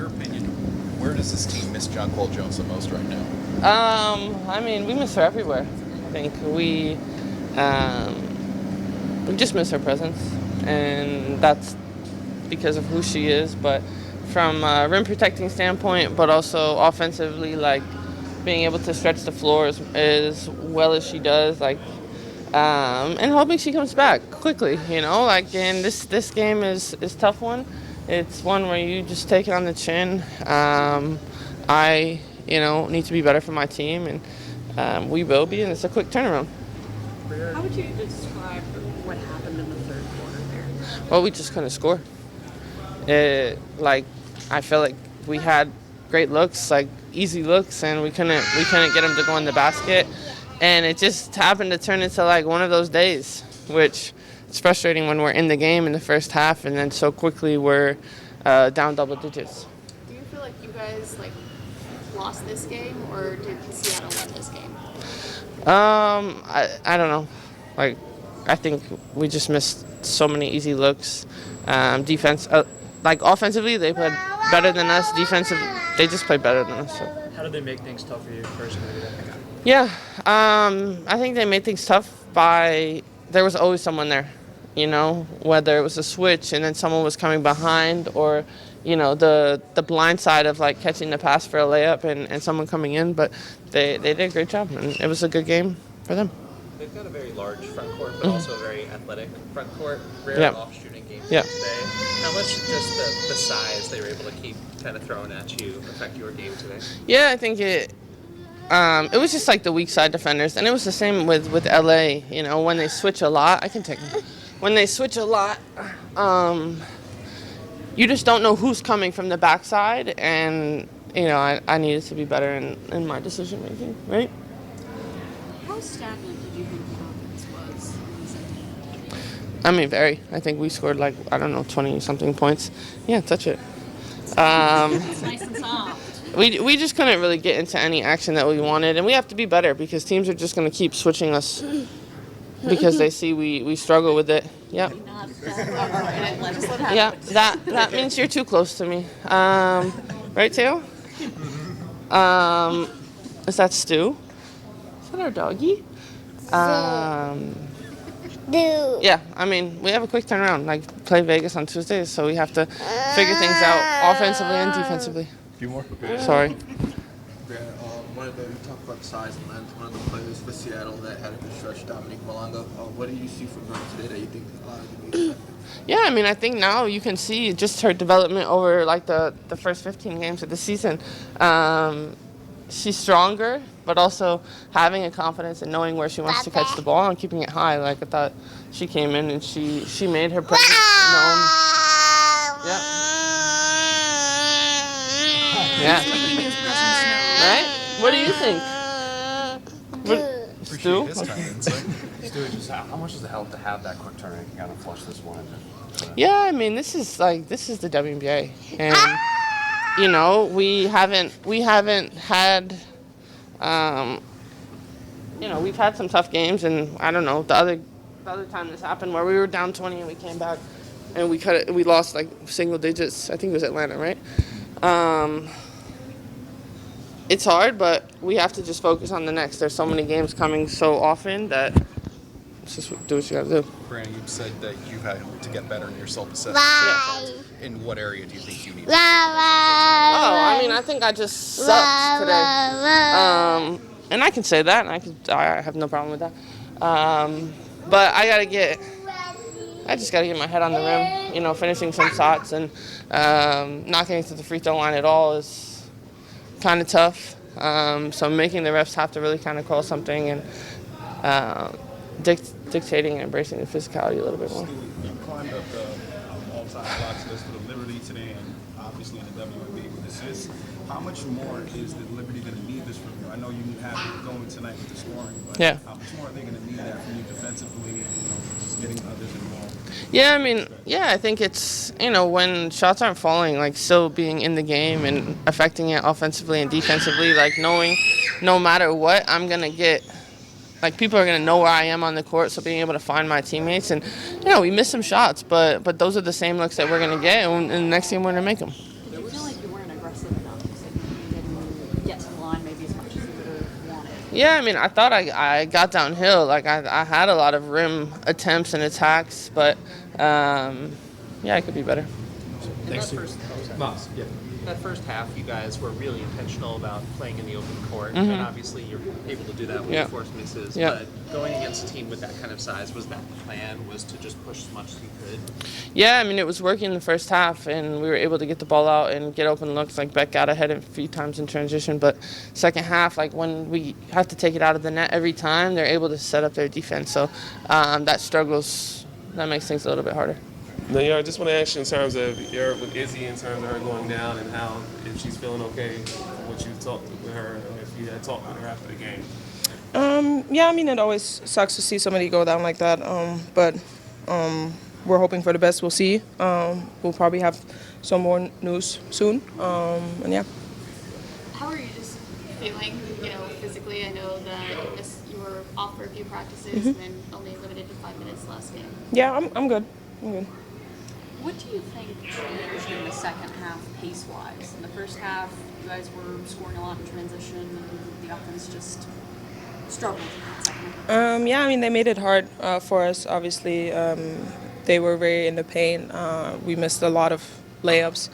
your opinion, where does this team miss Jonquel Jones the most right now? I mean, we miss her everywhere. I think we just miss her presence, and that's because of who she is. But from a rim protecting standpoint, but also offensively, like being able to stretch the floor as well as she does, like, and hoping she comes back quickly. Like, and this game is tough one. It's one where you just take it on the chin. I need to be better for my team, and we will be, and it's a quick turnaround. How would you describe what happened in the third quarter there? Well, we just couldn't score. I feel like we had great looks, like easy looks, and we couldn't get them to go in the basket, and it just happened to turn into like one of those days, which it's frustrating when we're in the game in the first half, and then so quickly we're down double digits. Do you feel like you guys lost this game, or did Seattle win this game? I don't know. Like, I think we just missed so many easy looks. Defense, offensively, they played better than us. Defensively, they just played better than us. So. How did they make things tough for you personally? Yeah, I think they made things tough by there was always someone there. Whether it was a switch and then someone was coming behind, or the blind side of like catching the pass for a layup and someone coming in. But they did a great job, and it was a good game for them. They've got a very large front court, but also a very athletic front court. Rare off-shooting game today. How much just the size they were able to keep kind of thrown at you affect your game today? Yeah, I think it was just like the weak side defenders, and it was the same with LA. When they switch a lot, I can take them. When they switch a lot, you just don't know who's coming from the backside, and I needed to be better in my decision making, right? How stagnant did you think the offense was in the second half? I mean, very. I think we scored 20-something points. Yeah, touch it. It's nice and soft. We just couldn't really get into any action that we wanted, and we have to be better because teams are just going to keep switching us because they see we struggle with it. Yeah. Yeah, that means you're too close to me. Right, Teo? Is that Stu? Is that our doggy? Yeah, I mean, we have a quick turnaround. Play Vegas on Tuesdays, so we have to figure things out offensively and defensively. A few more? Sorry. You talked about the size and length. One of the players for Seattle that had a good stretch, Dominique Malonga. What do you see from her today that you think can be effective? Yeah, I mean, I think now you can see just her development over the first 15 games of the season. She's stronger, but also having a confidence and knowing where she wants to catch the ball and keeping it high. I thought she came in and she made her presence known. Yeah. Right? What do you think? Stu? Stu, how much does it help to have that quick turn and kind of flush this one? Yeah, I mean, this is the WNBA, and we haven't had, we've had some tough games, and I don't know the other time this happened where we were down 20 and we came back and we lost single digits. I think it was Atlanta, right? It's hard, but we have to just focus on the next. There's so many games coming so often that just do what you gotta do. Breanna, you said that you had to get better in your self-assessment. Yeah. In what area do you think you need to? I mean, I think I just sucked today. And I can say that, and I have no problem with that. But I just gotta get my head on the rim. Finishing some shots and not getting to the free throw line at all is kind of tough. So making the refs have to really kind of call something and dictating and embracing the physicality a little bit more. You climbed up the all-time blocks list for the Liberty today, and obviously in the WNBA with assists. How much more is the Liberty going to need this from you? I know you have it going tonight with the scoring, but how much more are they going to need that from you defensively, just getting others involved? Yeah, I mean, I think it's, when shots aren't falling, still being in the game and affecting it offensively and defensively, knowing no matter what, I'm going to get, people are going to know where I am on the court, so being able to find my teammates. And, we missed some shots, but those are the same looks that we're going to get, and the next game we're going to make them. Do you feel like you're wearing a impressive enough? You said you didn't get to the line maybe as much as you would have wanted. Yeah, I mean, I thought I got downhill. Like, I had a lot of rim attempts and attacks, but, yeah, I could be better. That first half, you guys were really intentional about playing in the open court, and obviously you're able to do that with forced misses. Yeah. But going against a team with that kind of size, was that the plan? Was to just push as much as you could? Yeah, I mean, it was working the first half, and we were able to get the ball out and get open looks. Like, Beck got ahead a few times in transition, but second half, like, when we have to take it out of the net every time, they're able to set up their defense. So that makes things a little bit harder. No, yeah, I just want to ask you in terms of with Izzy, in terms of her going down, and how, if she's feeling okay, what you talked with her, or if you had talked with her after the game. Yeah, I mean, it always sucks to see somebody go down like that, but we're hoping for the best. We'll see. We'll probably have some more news soon, and yeah. How are you just feeling, physically? I know that you were off for a few practices and then only limited to 5 minutes last game. Yeah, I'm good. I'm good. What do you think changed in the second half pace-wise? In the first half, you guys were scoring a lot in transition, and the offense just struggled in that second half. Yeah, I mean, they made it hard for us, obviously. They were very in the paint. We missed a lot of layups,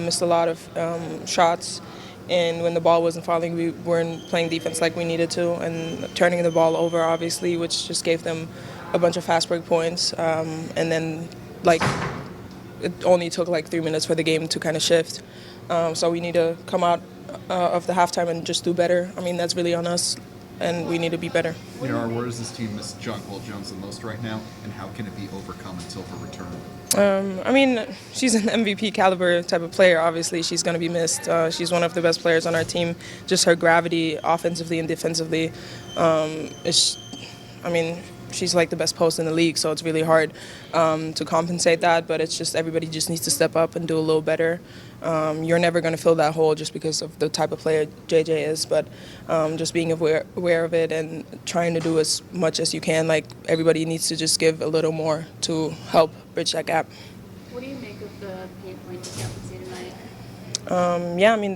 missed a lot of shots. And when the ball wasn't falling, we weren't playing defense like we needed to, and turning the ball over, obviously, which just gave them a bunch of fast break points. And then, it only took 3 minutes for the game to kind of shift. So we need to come out of the halftime and just do better. I mean, that's really on us, and we need to be better. Nyara, where does this team miss Jonquel Jones the most right now, and how can it be overcome until her return? I mean, she's an MVP caliber type of player. Obviously, she's going to be missed. She's one of the best players on our team. Just her gravity, offensively and defensively, she's like the best post in the league, so it's really hard to compensate that, but it's just everybody just needs to step up and do a little better. You're never going to fill that hole just because of the type of player JJ is, but just being aware of it and trying to do as much as you can. Like, everybody needs to just give a little more to help bridge that gap. What do you make of the paint point discrepancy tonight? Yeah, I mean,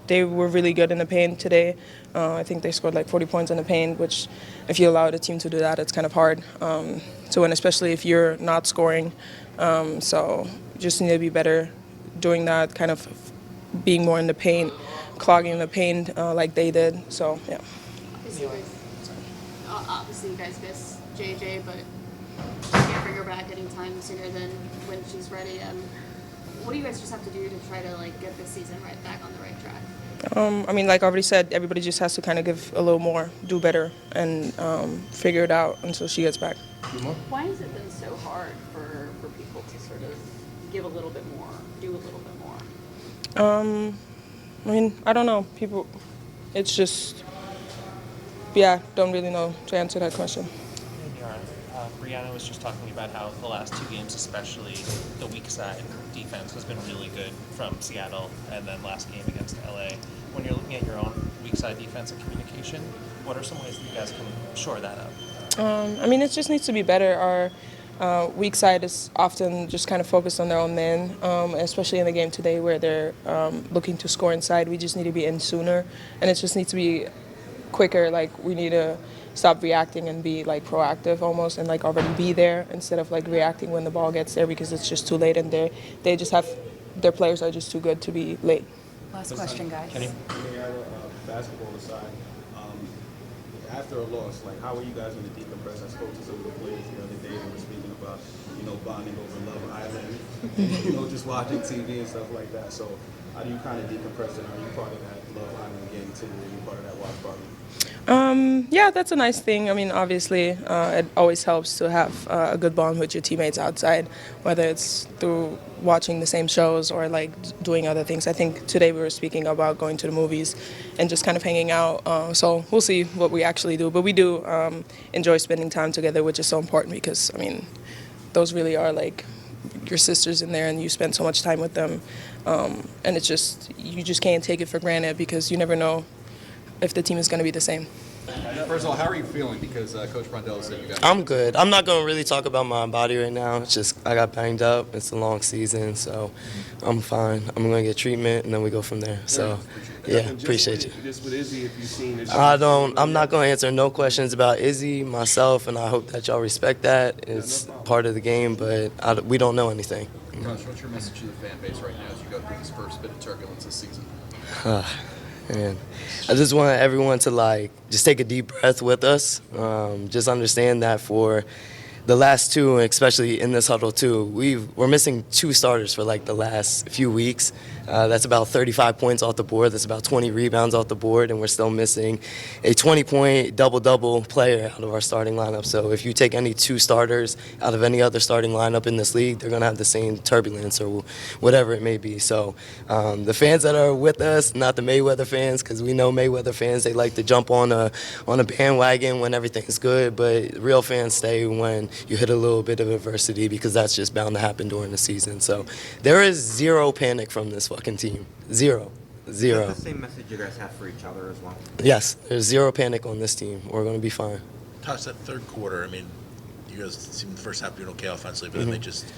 they were really good in the paint today. I think they scored 40 points in the paint, which if you allow the team to do that, it's kind of hard to win, especially if you're not scoring. So you just need to be better doing that, kind of being more in the paint, clogging the paint like they did. So, yeah. Obviously, you guys miss JJ, but you can't bring her back anytime sooner than when she's ready. What do you guys just have to do to try to get this season right back on the right track? I mean, like I already said, everybody just has to kind of give a little more, do better, and figure it out until she gets back. Why has it been so hard for people to sort of give a little bit more, do a little bit more? I mean, I don't know. People, it's just, don't really know to answer that question. Breanna was just talking about how the last two games, especially the weak side defense, has been really good from Seattle, and then last game against LA. When you're looking at your own weak side defense and communication, what are some ways that you guys can shore that up? I mean, it just needs to be better. Our weak side is often just kind of focused on their own men, especially in the game today where they're looking to score inside. We just need to be in sooner, and it just needs to be quicker. We need to stop reacting and be proactive almost, and already be there instead of reacting when the ball gets there, because it's just too late, and they just have, their players are just too good to be late. Last question, guys. Basketball aside, after a loss, how are you guys going to decompress? I spoke to some of the players the other day and were speaking about, bonding over Love Island, just watching TV and stuff like that. So how do you kind of decompress, and are you part of that Love Island game too? Are you part of that watch party? Yeah, that's a nice thing. I mean, obviously, it always helps to have a good bond with your teammates outside, whether it's through watching the same shows or doing other things. I think today we were speaking about going to the movies and just kind of hanging out. So we'll see what we actually do. But we do enjoy spending time together, which is so important because, I mean, those really are your sisters in there, and you spend so much time with them. And it's just, you just can't take it for granted because you never know if the team is going to be the same. First of all, how are you feeling? Because Coach Brondell said you got. I'm good. I'm not going to really talk about my body right now. It's just I got banged up. It's a long season, so I'm fine. I'm going to get treatment, and then we go from there. So, yeah, appreciate you. Just with Izzy, if you've seen I'm not going to answer no questions about Izzy, myself, and I hope that y'all respect that. It's part of the game, but we don't know anything. Josh, what's your message to the fan base right now as you go through this first bit of turbulence this season? And I just want everyone to just take a deep breath with us. Just understand that for the last two, especially in this huddle too, we're missing 2 starters for the last few weeks. That's about 35 points off the board. That's about 20 rebounds off the board, and we're still missing a 20-point double-double player out of our starting lineup. So if you take any 2 starters out of any other starting lineup in this league, they're going to have the same turbulence or whatever it may be. So the fans that are with us, not the Mayweather fans, because we know Mayweather fans, they like to jump on a bandwagon when everything's good, but real fans stay when you hit a little bit of adversity, because that's just bound to happen during the season. So there is zero panic from this fucking team. Zero. Is that the same message you guys have for each other as well? Yes, there's zero panic on this team. We're going to be fine. Tosh, that third quarter, I mean, you guys seemed the first half doing okay offensively, but then they just...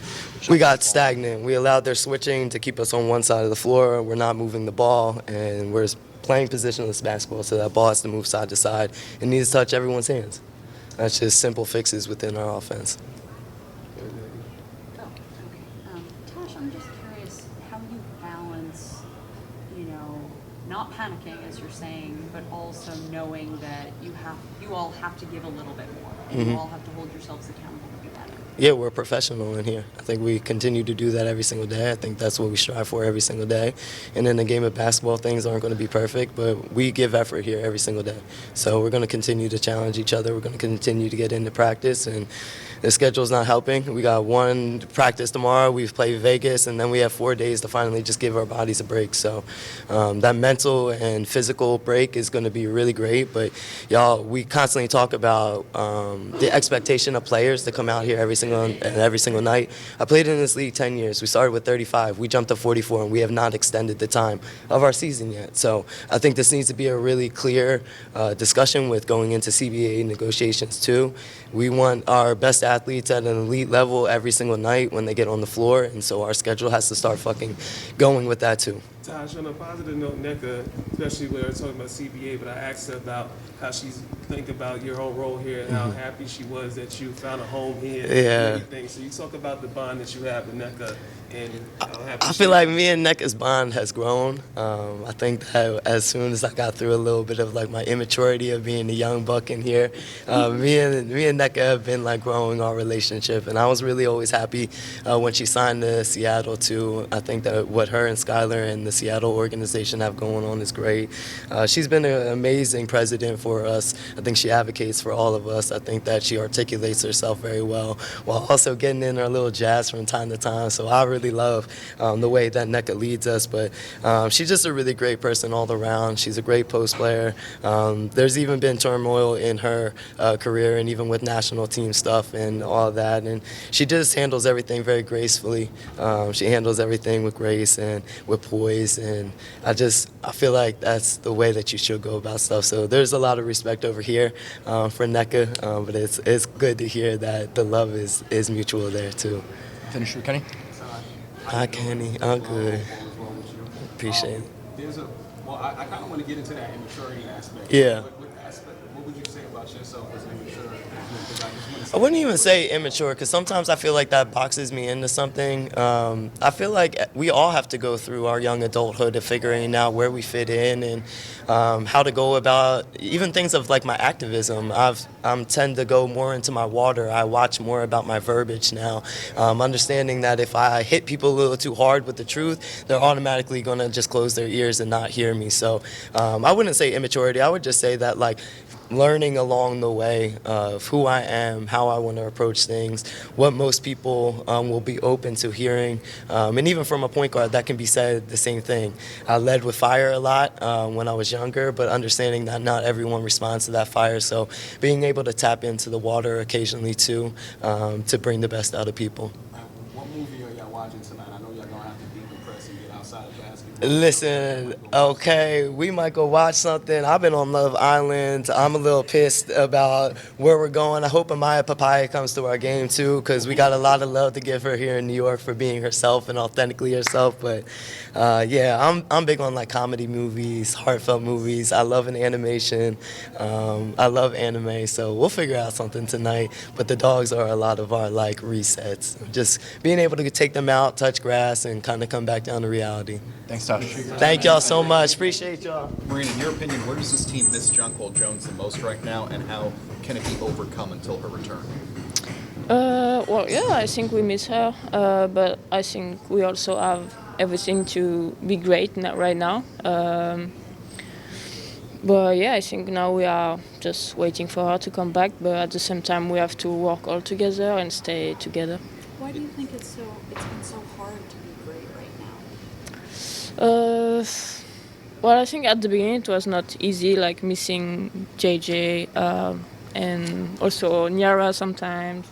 We got stagnant. We allowed their switching to keep us on one side of the floor. We're not moving the ball, and we're playing positionless basketball, so that ball has to move side to side. It needs to touch everyone's hands. That's just simple fixes within our offense. Oh, okay. Tosh, I'm just curious how you balance, not panicking as you're saying, but also knowing that you all have to give a little bit more. And you all have to hold yourselves accountable to be better. Yeah, we're professional in here. I think we continue to do that every single day. I think that's what we strive for every single day. And in the game of basketball, things aren't going to be perfect, but we give effort here every single day. So we're going to continue to challenge each other. We're going to continue to get into practice, and the schedule's not helping. We got 1 practice tomorrow. We play Vegas, and then we have 4 days to finally just give our bodies a break. So that mental and physical break is going to be really great. But y'all, we constantly talk about the expectation of players to come out here every single night. I played in this league 10 years. We started with 35. We jumped to 44, and we have not extended the time of our season yet. So I think this needs to be a really clear discussion with going into CBA negotiations too. We want our best athletes at an elite level every single night when they get on the floor, and so our schedule has to start fucking going with that too. Tosh, on a positive note, Nneka, especially when we're talking about CBA, but I asked her about how she's think about your whole role here and how happy she was that you found a home here. Yeah. And everything. So you talk about the bond that you have with Nneka, and how happy I feel like me and Nneka's bond has grown. I think that as soon as I got through a little bit of my immaturity of being a young buck in here, me and Nneka have been growing our relationship, and I was really always happy when she signed to Seattle too. I think that what her and Skylar and the Seattle organization have going on is great. She's been an amazing president for us. I think she advocates for all of us. I think that she articulates herself very well while also getting in her little jazz from time to time. So I really love the way that Nneka leads us. But she's just a really great person all around. She's a great post player. There's even been turmoil in her career, and even with national team stuff and all of that. And she just handles everything very gracefully. She handles everything with grace and with poise. And I feel like that's the way that you should go about stuff. So there's a lot of respect over here for Nneka, but it's good to hear that the love is mutual there too. Finish with Kenny. Hi, Kenny. I'm good. Appreciate it. I kind of want to get into that immaturity aspect. Yeah. What would you say about yourself as immature? I wouldn't even say immature, because sometimes I feel like that boxes me into something. I feel like we all have to go through our young adulthood of figuring out where we fit in and how to go about even things of my activism. I tend to go more into my water. I watch more about my verbiage now, understanding that if I hit people a little too hard with the truth, they're automatically going to just close their ears and not hear me. So I wouldn't say immaturity. I would just say that learning along the way of who I am, how I want to approach things, what most people will be open to hearing. And even from a point guard, that can be said the same thing. I led with fire a lot when I was younger, but understanding that not everyone responds to that fire. So being able to tap into the water occasionally too, to bring the best out of people. What movie are y'all watching tonight? I know y'all going to have to decompress and get outside of basketball. Listen, okay, we might go watch something. I've been on Love Island. I'm a little pissed about where we're going. I hope Amaya Papaya comes to our game too, because we got a lot of love to give her here in New York for being herself and authentically herself. But yeah, I'm big on like comedy movies, heartfelt movies. I love an animation. I love anime, so we'll figure out something tonight. But the dogs are a lot of our like resets. Just being able to take them out, touch grass, and kind of come back down to reality. Thanks, Tosh. Thank y'all so much. Appreciate y'all. Marine, in your opinion, where does this team miss Jonquil Jones the most right now, and how can it be overcome until her return? Well, yeah, I think we miss her, but I think we also have everything to be great right now. But yeah, I think now we are just waiting for her to come back, but at the same time we have to work all together and stay together. Why do you think it's been so hard to be great right now? Well, I think at the beginning it was not easy, like missing JJ and also Nyara sometimes,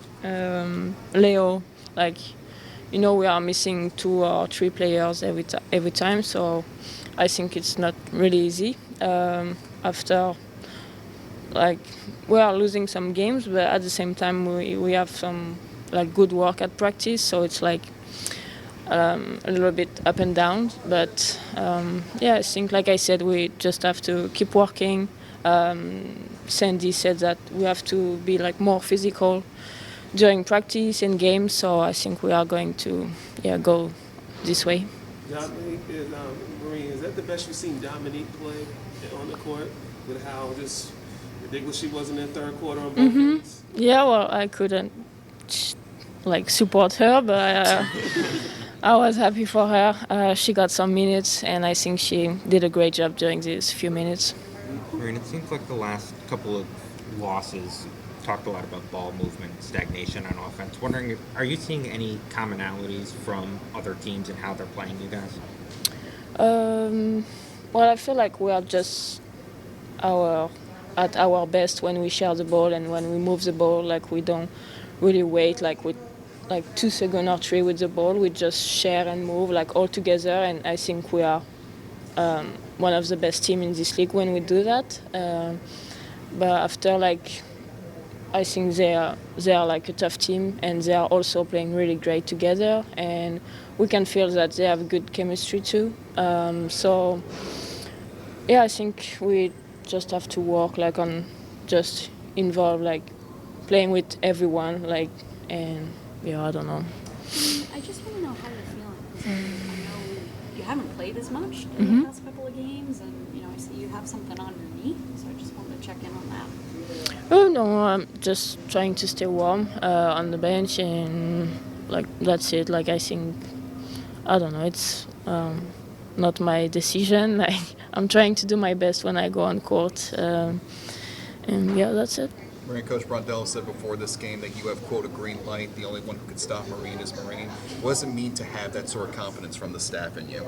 Leo. Like, you know, we are missing 2 or 3 players every time, so I think it's not really easy. After, like, we are losing some games, but at the same time we have some like good work at practice, so it's like a little bit up and down. But yeah, I think, like I said, we just have to keep working. Sandy said that we have to be like more physical during practice and games, so I think we are going to go this way. Marine, is that the best you've seen Dominique play on the court, with how just ridiculous she was in the third quarter on both ends? Yeah, well, I couldn't like support her, but I was happy for her. She got some minutes, and I think she did a great job during these few minutes. Marine, it seems like the last couple of losses talked a lot about ball movement, stagnation on offense. Wondering, are you seeing any commonalities from other teams and how they're playing you guys? Well, I feel like we are just at our best when we share the ball and when we move the ball. Like, we don't really wait like 2 seconds or 3 with the ball. We just share and move like all together, and I think we are one of the best teams in this league when we do that. But after, like, I think they are like a tough team, and they are also playing really great together, and we can feel that they have good chemistry too. So yeah, I think we just have to work like on just involve like playing with everyone, like, and yeah, I don't know. I just want to know how you're feeling. I know you haven't played as much in the past couple of games, and you know, I see you have something on your knee, so I just wanted to check in on that. Oh no, I'm just trying to stay warm on the bench, and like that's it. Like, I think, I don't know, it's not my decision. Like, I'm trying to do my best when I go on court, and yeah, that's it. Marine, Coach Brondell said before this game that you have, quote, a green light. The only one who could stop Marine is Marine. What does it mean to have that sort of confidence from the staff in you?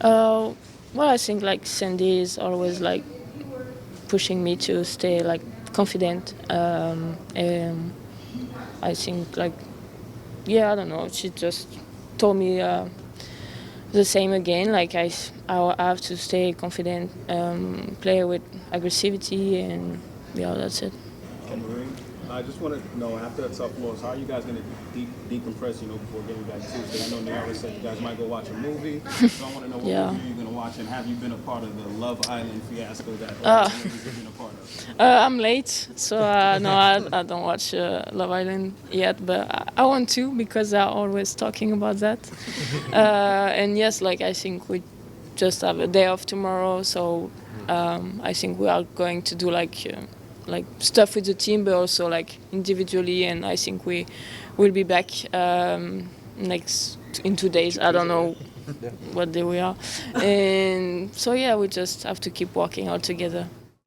Well, I think like Sandy is always like pushing me to stay like confident. And I think like, yeah, I don't know. She just told me the same again. Like, I have to stay confident, play with aggressivity, and yeah, that's it. Marine, I just want to know, after that tough loss, how are you guys going to decompress, you know, before getting back Tuesday? I know Nyara said you guys might go watch a movie, so I want to know what movie you're going to watch, and have you been a part of the Love Island fiasco that you've been a part of? I'm late, so no, I don't watch Love Island yet, but I want to, because they're always talking about that. And yes, like, I think we just have a day off tomorrow, so I think we are going to do like stuff with the team, but also like individually, and I think we will be back in 2 days. I don't know what day we are, and so yeah, we just have to keep working all together.